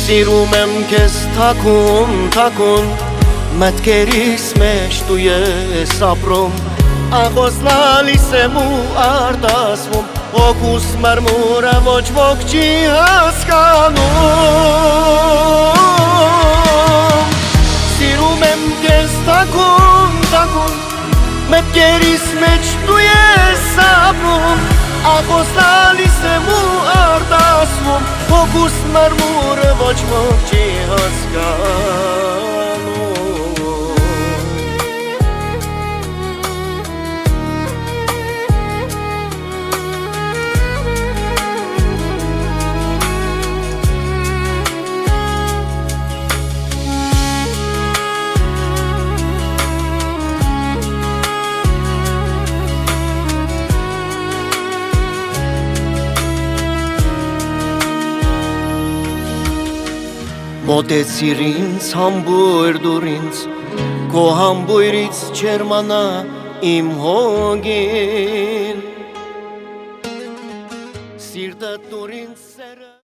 Սիրում եմ քեզ թաքուն, թաքուն մտքերիս մեջ դու ես ապրում Ախոս լալիս եմ ու արտասվում Հոգուս մրմուրը ոչ ոք չի հասկանում Սիրում եմ քեզ թաքուն, թաքուն մտքերիս մեջ դու ես ապրում Ախոս լալիս եմ ու արտասվում Հոգուս մրմուրը ոչ ոք չի հասկանում Մոտեցիր ինձ համբույր դուր ինձ Քո համբույրից չերմանա իմ հոգին Սիրտը դուր ինձ սերը